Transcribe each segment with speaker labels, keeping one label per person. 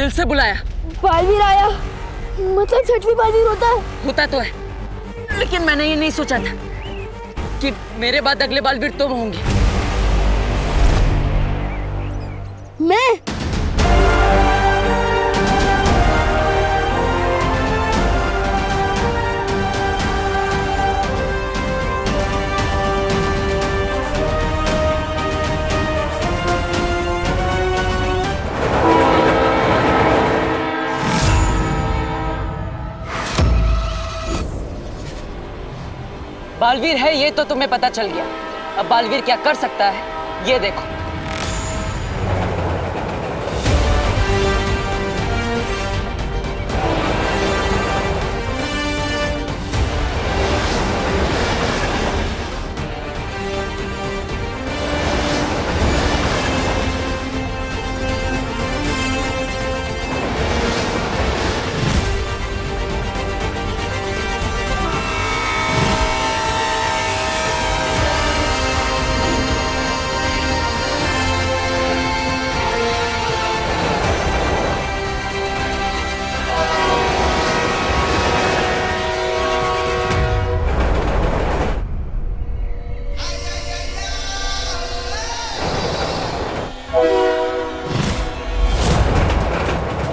Speaker 1: दिल से बुलाया।
Speaker 2: बालवीर आया मतलब छठवीं बालवीर
Speaker 1: होता तो है, लेकिन मैंने ये नहीं सोचा था कि मेरे बाद अगले बालवीर तुम होंगी।
Speaker 2: मैं
Speaker 1: बालवीर है ये तो तुम्हें पता चल गया, अब बालवीर क्या कर सकता है ये देखो।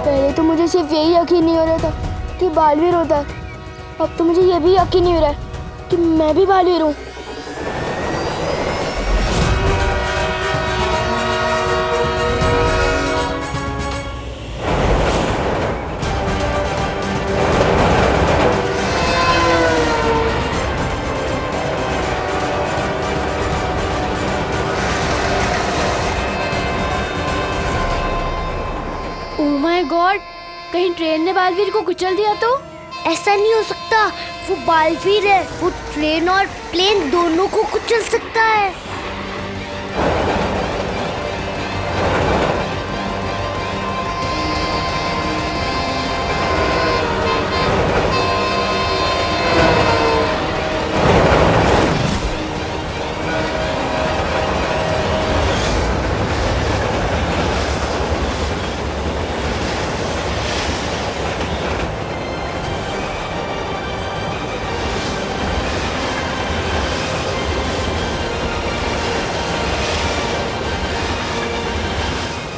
Speaker 2: पहले तो मुझे सिर्फ यही यकीन नहीं हो रहा था कि बालवीर होता है, अब तो मुझे ये भी यकीन नहीं हो रहा है कि मैं भी बालवीर हूँ। ओह माय गॉड, कहीं ट्रेन ने बालवीर को कुचल दिया तो?
Speaker 3: ऐसा नहीं हो सकता, वो बालवीर है, वो ट्रेन और प्लेन दोनों को कुचल सकता है।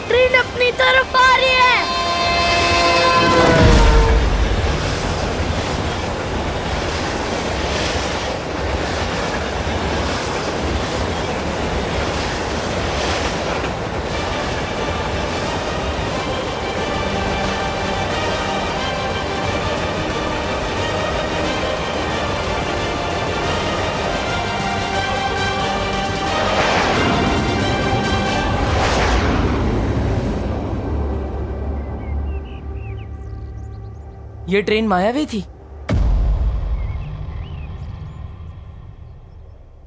Speaker 3: ट्रेन अपनी तरफ आ रही है।
Speaker 1: ये ट्रेन मायावी थी।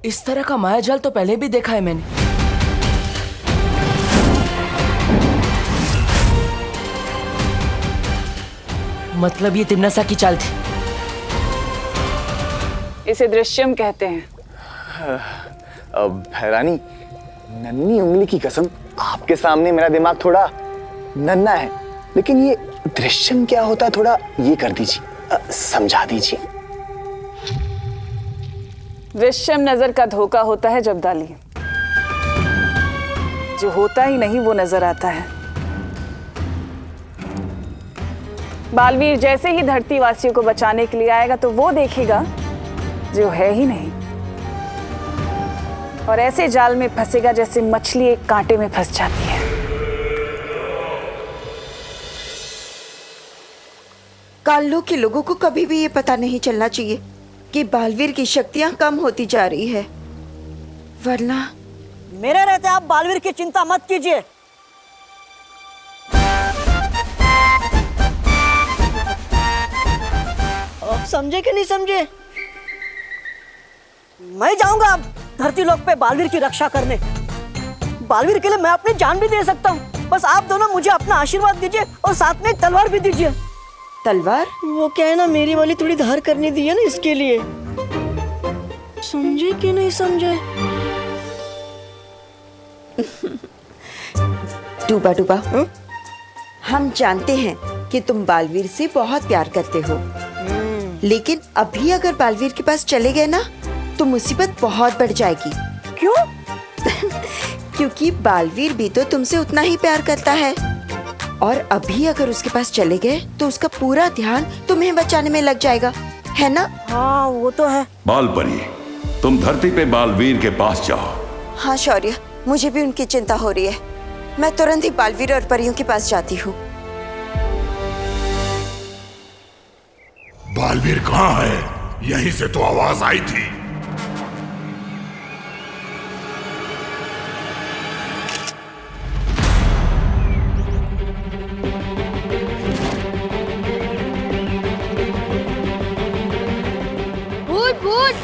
Speaker 1: इस तरह का मायाजाल तो पहले भी देखा है मैंने। मतलब ये तिमनसा की चाल थी। इसे दृश्यम कहते हैं।
Speaker 4: रानी, नन्ही उंगली की कसम, आपके सामने मेरा दिमाग थोड़ा नन्हा है, लेकिन ये दृश्यम क्या होता है थोड़ा ये कर दीजिए, समझा दीजिए।
Speaker 5: दृश्यम नजर का धोखा होता है जब्दाली, जो होता ही नहीं वो नजर आता है। बालवीर जैसे ही धरती वासियों को बचाने के लिए आएगा तो वो देखेगा जो है ही नहीं, और ऐसे जाल में फंसेगा जैसे मछली एक कांटे में फंस जाती है।
Speaker 6: काल्लू के लोगों को कभी भी ये पता नहीं चलना चाहिए कि बालवीर की शक्तियां कम होती जा रही है, वरना
Speaker 7: मेरे रहते आप बालवीर की चिंता मत कीजिए। आप समझे कि नहीं समझे? मैं जाऊंगा अब धरती लोक पे बालवीर की रक्षा करने। बालवीर के लिए मैं अपनी जान भी दे सकता हूँ, बस आप दोनों मुझे अपना आशीर्वाद दीजिए और साथ में तलवार भी दीजिए।
Speaker 6: तलवार?
Speaker 7: वो क्या है ना, मेरी वाली थोड़ी धार करनी दी है ना, इसके लिए। समझे कि नहीं समझे?
Speaker 6: टूपा टूपा, हम जानते हैं कि तुम बालवीर से बहुत प्यार करते हो, लेकिन अभी अगर बालवीर के पास चले गए ना तो मुसीबत बहुत बढ़ जाएगी।
Speaker 5: क्यों?
Speaker 6: क्योंकि बालवीर भी तो तुमसे उतना ही प्यार करता है, और अभी अगर उसके पास चले गए तो उसका पूरा ध्यान तुम्हें बचाने में लग जाएगा, है ना?
Speaker 7: हाँ वो तो है।
Speaker 8: बालपरी, तुम धरती पे बालवीर के पास जाओ।
Speaker 6: हाँ शौर्य, मुझे भी उनकी चिंता हो रही है। मैं तुरंत ही बालवीर और परियों के पास जाती हूँ।
Speaker 9: बालवीर कहाँ है? यहीं से तो आवाज आई थी।
Speaker 3: भूत भूत।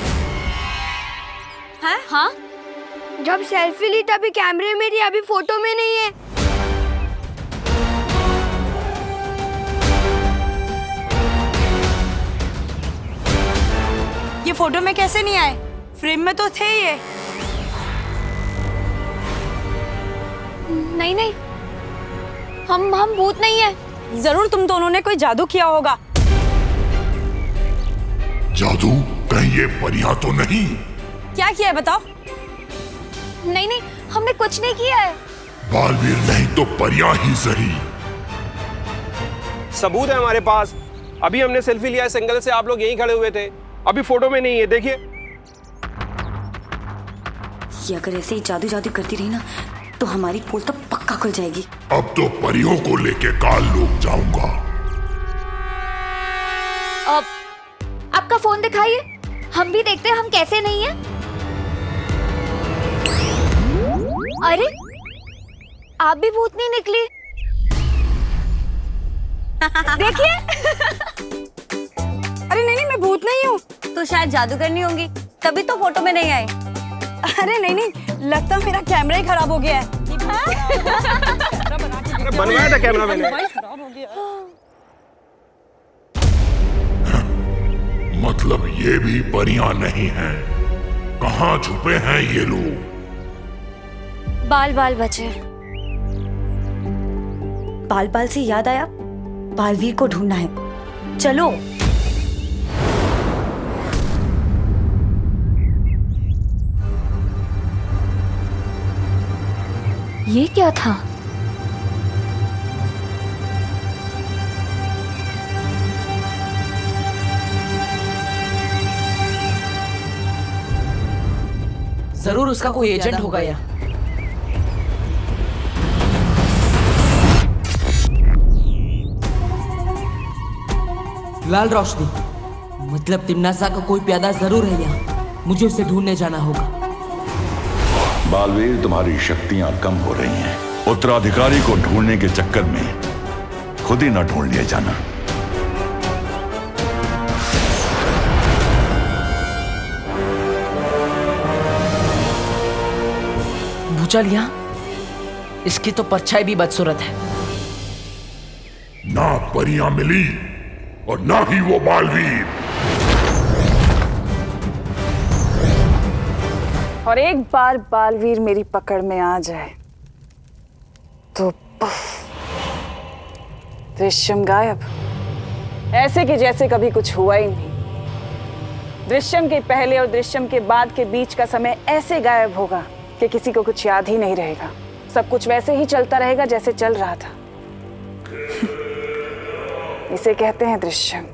Speaker 2: हैं? हाँ?
Speaker 3: जब सेल्फी ली तभी कैमरे में थी, अभी फोटो में नहीं है।
Speaker 10: ये फोटो में कैसे नहीं आए? फ्रेम में तो थे ये।
Speaker 2: नहीं नहीं, हम भूत नहीं है।
Speaker 10: जरूर तुम दोनों ने कोई जादू किया होगा।
Speaker 9: जादू? कहीं ये परियां तो नहीं?
Speaker 10: क्या किया है बताओ?
Speaker 2: नहीं नहीं, हमने कुछ नहीं किया है।
Speaker 9: बालवीर नहीं तो परियां ही सही।
Speaker 11: सबूत है हमारे पास। अभी हमने सेल्फी लिया इस एंगल से, आप लोग यहीं खड़े हुए थे। अभी फोटो में नहीं है, देखिए।
Speaker 1: ये अगर ऐसे ही जादू जादू करती रही ना तो हमारी पोल तो पक्का खुल जाएगी।
Speaker 9: अब तो परियों को लेके काल लोग जाऊंगा।
Speaker 2: अब आपका फोन दिखाइए, हम भी देखते हैं हम कैसे नहीं है। अरे आप भी भूत नहीं निकली।
Speaker 10: देखिए। अरे नहीं नहीं, मैं भूत नहीं हूँ।
Speaker 1: तो शायद जादू करनी होंगी, तभी तो फोटो में नहीं आए।
Speaker 10: अरे नहीं नहीं, लगता मेरा कैमरा ही खराब हो गया है।
Speaker 11: बनवाया था कैमरा मैंने।
Speaker 9: मतलब ये भी परियां नहीं हैं। कहाँ छुपे हैं ये लोग?
Speaker 2: बाल बाल बचे।
Speaker 1: बाल बाल से याद आया, बालवीर को ढूंढना है। चलो।
Speaker 2: ये क्या था?
Speaker 12: जरूर उसका कोई एजेंट होगा या लाल रोशनी, मतलब तिमनासा का कोई प्यादा जरूर है यहाँ। मुझे उसे ढूंढने जाना होगा।
Speaker 8: बालवीर, तुम्हारी शक्तियां कम हो रही हैं। उत्तराधिकारी को ढूंढने के चक्कर में खुद ही न ढूंढ लिया जाना।
Speaker 12: भूचाल यहाँ, इसकी तो परछाई भी बदसूरत है।
Speaker 9: ना परियां मिली और ना ही वो बालवीर।
Speaker 5: और एक बार बालवीर मेरी पकड़ में आ जाए तो दृश्यम गायब, ऐसे कि जैसे कभी कुछ हुआ ही नहीं। दृश्यम के पहले और दृश्यम के बाद के बीच का समय ऐसे गायब होगा कि किसी को कुछ याद ही नहीं रहेगा। सब कुछ वैसे ही चलता रहेगा जैसे चल रहा था। इसे कहते हैं दृश्यम।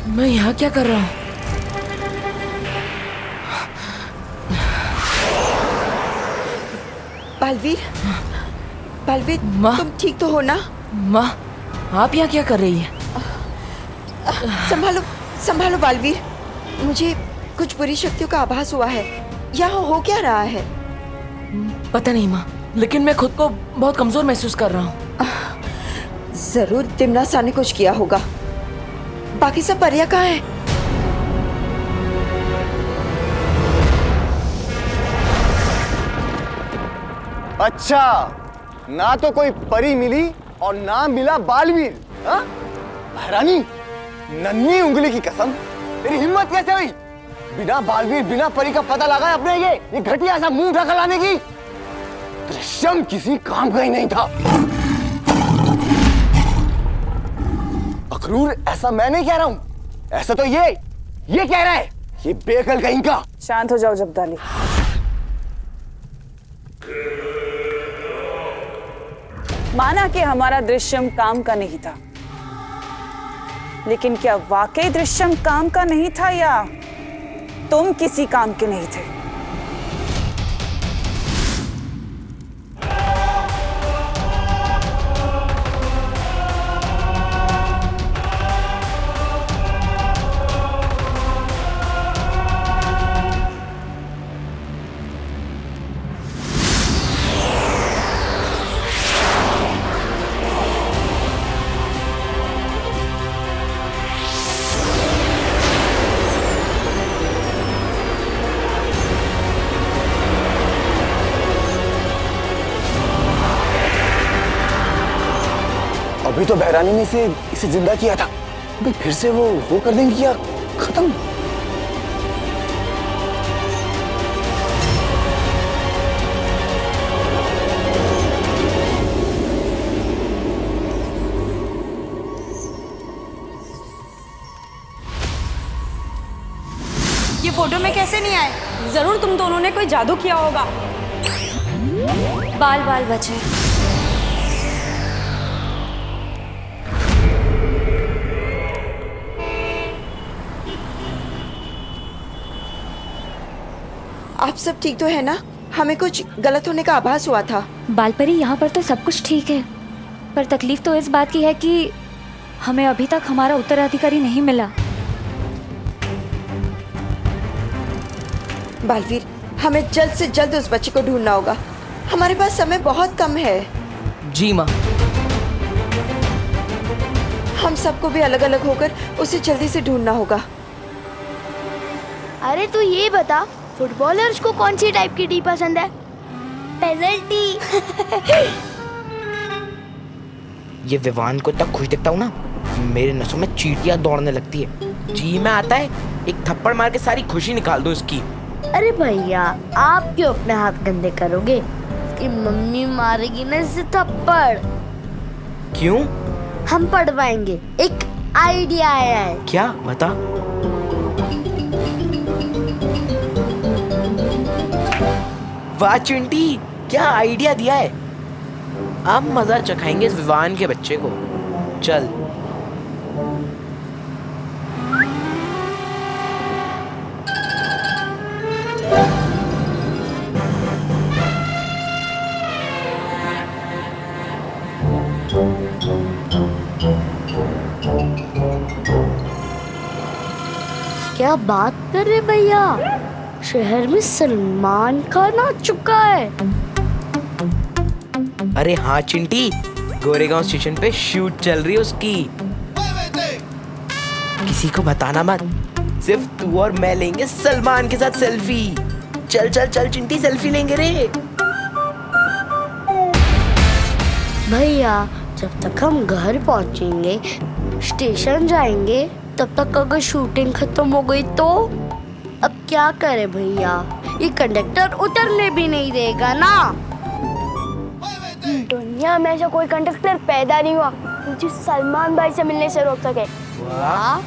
Speaker 12: मैं यहाँ क्या कर रहा हूँ?
Speaker 6: बालवीर, बालवीर, तुम ठीक तो हो ना?
Speaker 12: माँ, आप यहाँ क्या कर रही हैं?
Speaker 6: संभालो, संभालो बालवीर। मुझे कुछ बुरी शक्तियों का आभास हुआ है। यहाँ हो क्या रहा है?
Speaker 12: पता नहीं माँ, लेकिन मैं खुद को बहुत कमजोर महसूस कर रहा हूँ।
Speaker 6: जरूर तिमनासा ने कुछ किया होगा। बाकी सब परियां कहाँ हैं?
Speaker 4: अच्छा, ना तो कोई परी मिली और ना मिला बालवीर। हाँ? महारानी, नन्ही उंगली की कसम, तेरी हिम्मत कैसे हुई बिना बालवीर बिना परी का पता लगाए अपने ये घटिया सा मुंह ढका लाने की? दृश्यम किसी काम का ही नहीं था। अखरूर, ऐसा मैं नहीं कह रहा हूं, ऐसा तो ये कह रहा है, ये बेअकल कहीं का।
Speaker 5: शांत हो जाओ जब्दाली। माना कि हमारा दृश्यम काम का नहीं था, लेकिन क्या वाकई दृश्यम काम का नहीं था या तुम किसी काम के नहीं थे?
Speaker 4: अभी तो बहरानी ने इसे जिंदा किया था, अभी फिर से वो कर देंगे क्या खत्म?
Speaker 10: ये फोटो में कैसे नहीं आए? जरूर तुम दोनों ने कोई जादू किया होगा।
Speaker 2: बाल बाल बचे।
Speaker 6: आप सब ठीक तो है ना? हमें कुछ गलत होने का आभास हुआ था।
Speaker 2: बालपरी, यहाँ पर तो सब कुछ ठीक है, पर तकलीफ तो इस बात की है कि हमें अभी तक हमारा उत्तराधिकारी नहीं मिला।
Speaker 6: बालवीर, हमें जल्द से जल्द उस बच्चे को ढूंढना होगा। हमारे पास समय बहुत कम है।
Speaker 12: जी माँ।
Speaker 6: हम सबको भी अलग अलग होकर उसे जल्दी से ढूंढना होगा।
Speaker 2: अरे तू ये बता, फुटबॉलर्स को कौन सी टाइप की टी पसंद है?
Speaker 3: पेनल्टी।
Speaker 13: ये विवान को इतना खुश दिखता हूँ ना, मेरे नसों में चींटियां दौड़ने लगती है। जी में आता है, एक थप्पड़ मार के सारी खुशी निकाल दो इसकी।
Speaker 3: अरे भैया, आप क्यों अपने हाथ गंदे करोगे? इसकी मम्मी मारेगी ना इसे थप्पड़।
Speaker 13: क्यों?
Speaker 3: हम पढ़वाएंगे। एक आइडिया आया है।
Speaker 13: क्या? बता। वाह चिंटी, क्या आइडिया दिया है। अब मजा चखाएंगे इस विवान के बच्चे को। चल।
Speaker 3: क्या बात कर रहे भैया, शहर में सलमान खान आ चुका है।
Speaker 13: अरे हाँ चिंटी, गोरेगांव स्टेशन पे शूट चल रही है उसकी। किसी को बताना मत, सिर्फ तू और मैं लेंगे सलमान के साथ सेल्फी। चल चल चल चिंटी, सेल्फी लेंगे रे।
Speaker 3: भैया, जब तक हम घर पहुंचेंगे, स्टेशन जाएंगे, तब तक अगर शूटिंग खत्म हो गई तो अब क्या करें भैया? ये कंडक्टर उतरने भी नहीं देगा ना।
Speaker 2: दुनिया में ऐसा कोई कंडक्टर पैदा नहीं हुआ मुझे सलमान भाई से मिलने से रोक सके।
Speaker 13: वाह।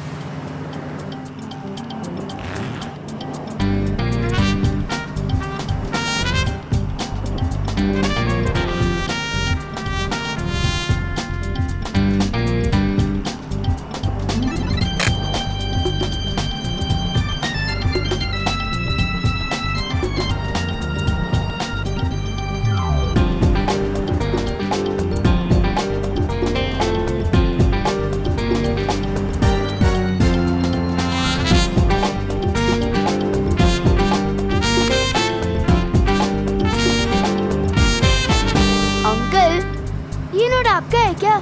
Speaker 2: आपका है क्या?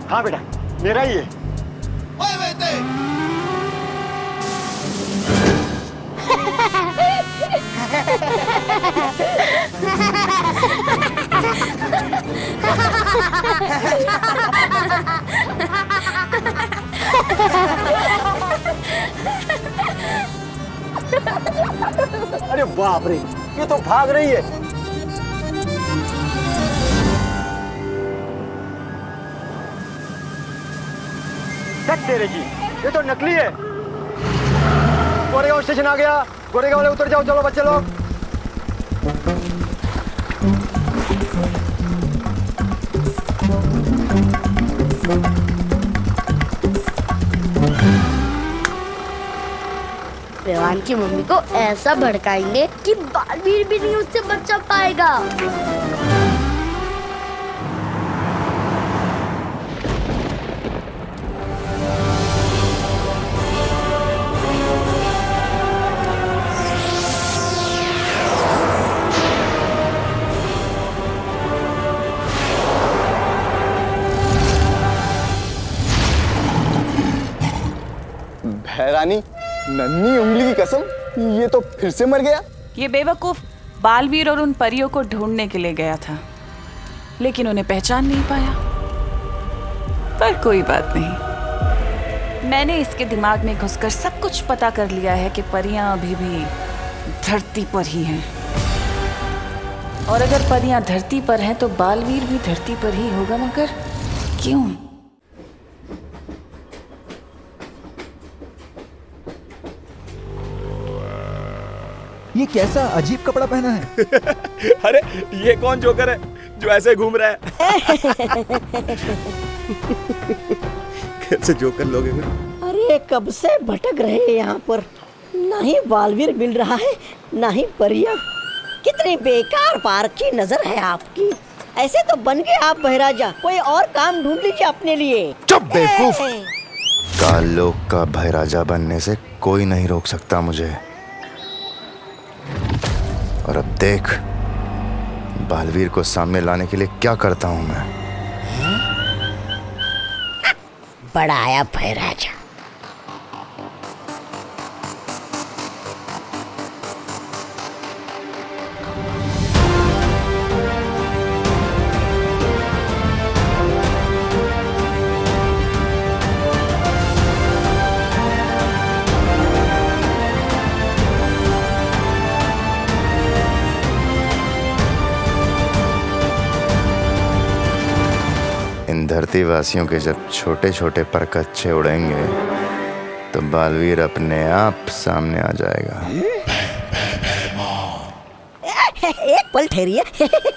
Speaker 14: हाँ बेटा, मेरा ही है। अरे बाप रे, ये तो भाग रही है। तेरे जी, ये तो नकली है। गोरेगांव स्टेशन आ गया। गोरेगांव वाले उतर जाओ, चलो बच्चे लोग।
Speaker 3: विवान की मम्मी को ऐसा भड़काएंगे कि बालवीर भी नहीं उससे बचा पाएगा।
Speaker 4: भैरानी, नन्ही उंगली की कसम, ये तो फिर से मर गया।
Speaker 5: ये बेवकूफ बालवीर और उन परियों को ढूंढने के लिए गया था, लेकिन उन्हें पहचान नहीं पाया। पर कोई बात नहीं, मैंने इसके दिमाग में घुसकर सब कुछ पता कर लिया है कि परियां अभी भी धरती पर ही हैं। और अगर परियां धरती पर हैं तो बालवीर भी धरती पर ही होगा, मगर क्यों?
Speaker 15: ये कैसा अजीब कपड़ा पहना है?
Speaker 4: अरे ये कौन जोकर है जो ऐसे घूम रहा है? कैसे जोकर लोग हैं?
Speaker 7: अरे कब से भटक रहे हैं यहाँ पर, ना ही बालवीर मिल रहा है ना ही परिया। कितनी बेकार पार्क की नजर है आपकी। ऐसे तो बन गए आप बहराजा, कोई और काम ढूंढ लीजिए अपने लिए।
Speaker 4: चुप बेवकूफ! काल लोक का बहराजा बनने से कोई नहीं रोक सकता मुझे। और अब देख बालवीर को सामने लाने के लिए क्या करता हूं मैं।
Speaker 7: बड़ा आया बहराजा।
Speaker 4: इन धरती वासियों के जब छोटे छोटे पर कच्चे उड़ेंगे तो बालवीर अपने आप सामने आ जाएगा।
Speaker 7: एक पल ठहरिए।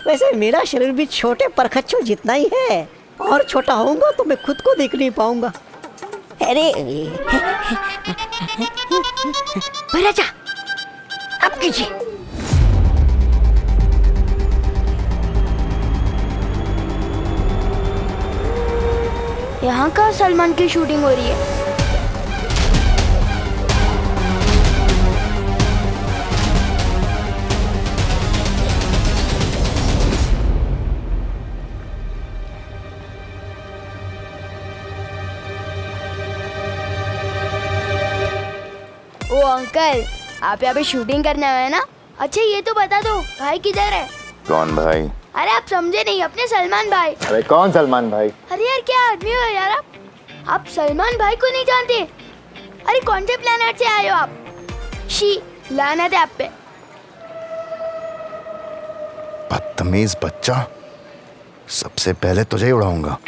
Speaker 7: वैसे मेरा शरीर भी छोटे परखच्चों जितना ही है, और छोटा होऊंगा तो मैं खुद को देख नहीं पाऊंगा। अरे बहराजा, अब कीजिए।
Speaker 2: यहाँ का सलमान की शूटिंग हो रही है। ओ अंकल, आप यहाँ पे शूटिंग करने आए हैं ना? अच्छा ये तो बता दो, भाई किधर है?
Speaker 4: कौन भाई?
Speaker 2: अरे आप समझे नहीं, अपने सलमान भाई।
Speaker 4: अरे कौन सलमान भाई?
Speaker 2: अरे यार क्या आदमी हो यार आप सलमान भाई को नहीं जानते? अरे कौन से प्लेनेट से आए हो आप? शी लानत है आप पे।
Speaker 4: बदतमीज बच्चा, सबसे पहले तुझे ही उड़ाऊंगा।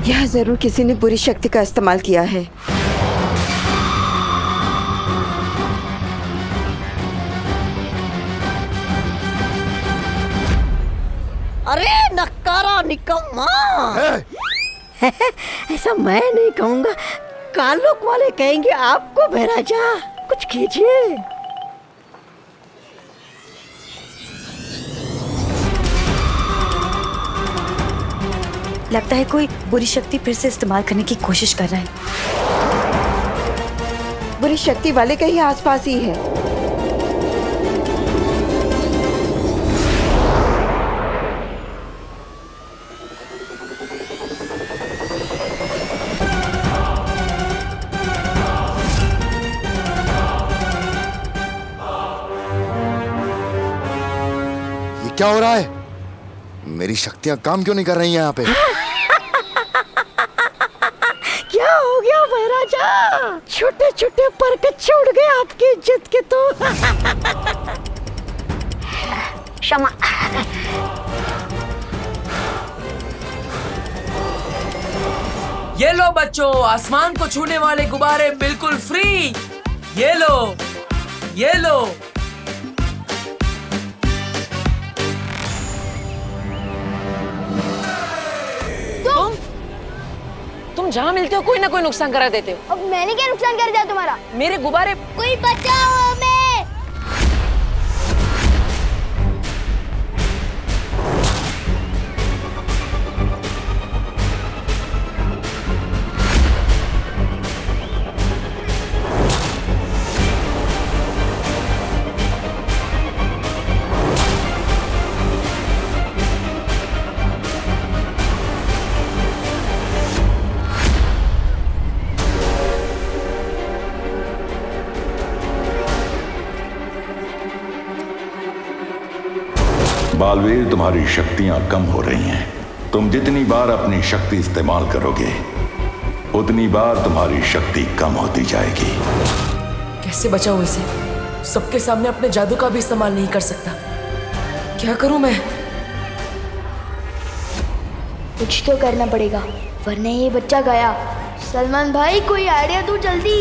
Speaker 6: यहाँ जरूर किसी ने बुरी शक्ति का इस्तेमाल किया है।
Speaker 7: अरे नक्कारा निकम्मा। ऐसा मैं नहीं कहूँगा, कालोक वाले कहेंगे आपको। महाराजा कुछ कीजिए।
Speaker 10: लगता है कोई बुरी शक्ति फिर से इस्तेमाल करने की कोशिश कर रहा है।
Speaker 6: बुरी शक्ति वाले कहीं आसपास ही है।
Speaker 16: ये क्या हो रहा है? मेरी शक्तियां काम क्यों नहीं कर रही हैं यहाँ पे?
Speaker 7: क्या हो गया महाराजा? छोटे छोटे पर छोड़ गए आपकी इज्जत के तो।
Speaker 3: क्षमा।
Speaker 12: ये लो बच्चों, आसमान को छूने वाले गुब्बारे बिल्कुल फ्री। ये लो, ये लो।
Speaker 1: तुम जहाँ मिलते हो कोई ना कोई नुकसान करा देते हो।
Speaker 2: अब मैंने क्या नुकसान कर दिया तुम्हारा?
Speaker 1: मेरे गुब्बारे।
Speaker 2: कोई बचाओ हमें।
Speaker 8: बालवीर, तुम्हारी शक्तियां कम हो रही हैं। तुम जितनी बार अपनी शक्ति इस्तेमाल करोगे उतनी बार तुम्हारी शक्ति कम होती जाएगी।
Speaker 12: कैसे बचाऊं इसे? सबके सामने अपने जादू का भी इस्तेमाल नहीं कर सकता। क्या करूं मैं?
Speaker 2: कुछ तो करना पड़ेगा वरना ये बच्चा गया। सलमान भाई कोई आइडिया दो जल्दी।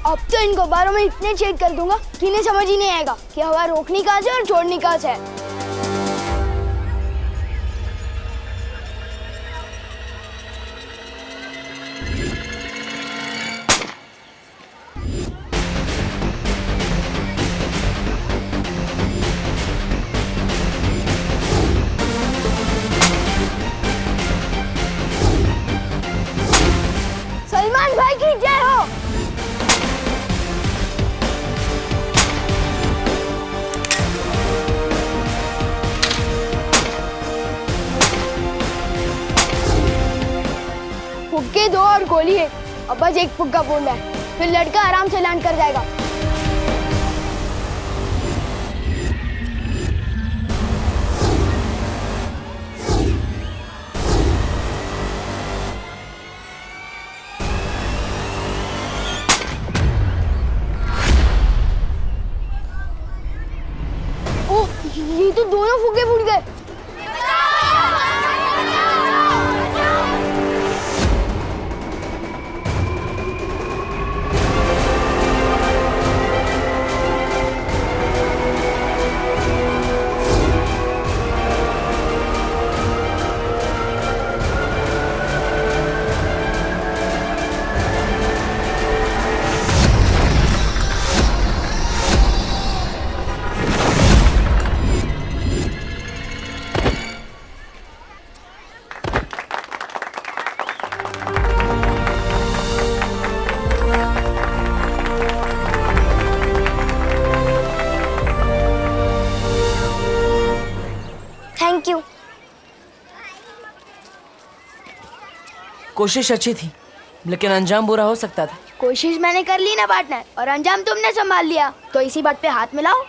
Speaker 2: अब तो इन गुब्बारों में इतने छेद कर दूंगा कि इन्हें समझ ही नहीं आएगा कि हवा रोकनी कहाँ से और छोड़नी कहाँ से है। सलमान भाई की जय हो। फुक्के दो और गोली है। अब बस एक फुक्का फोड़ना है, फिर लड़का आराम से लैंड कर जाएगा। ओह, ये तो दोनों फुक्के फूट गए।
Speaker 12: कोशिश अच्छी थी, लेकिन अंजाम बुरा हो सकता था।
Speaker 2: कोशिश मैंने कर ली ना पार्टनर, और अंजाम तुमने संभाल लिया, तो इसी बात पे हाथ मिलाओ।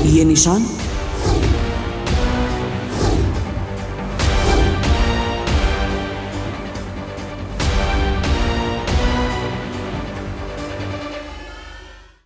Speaker 17: ये निशान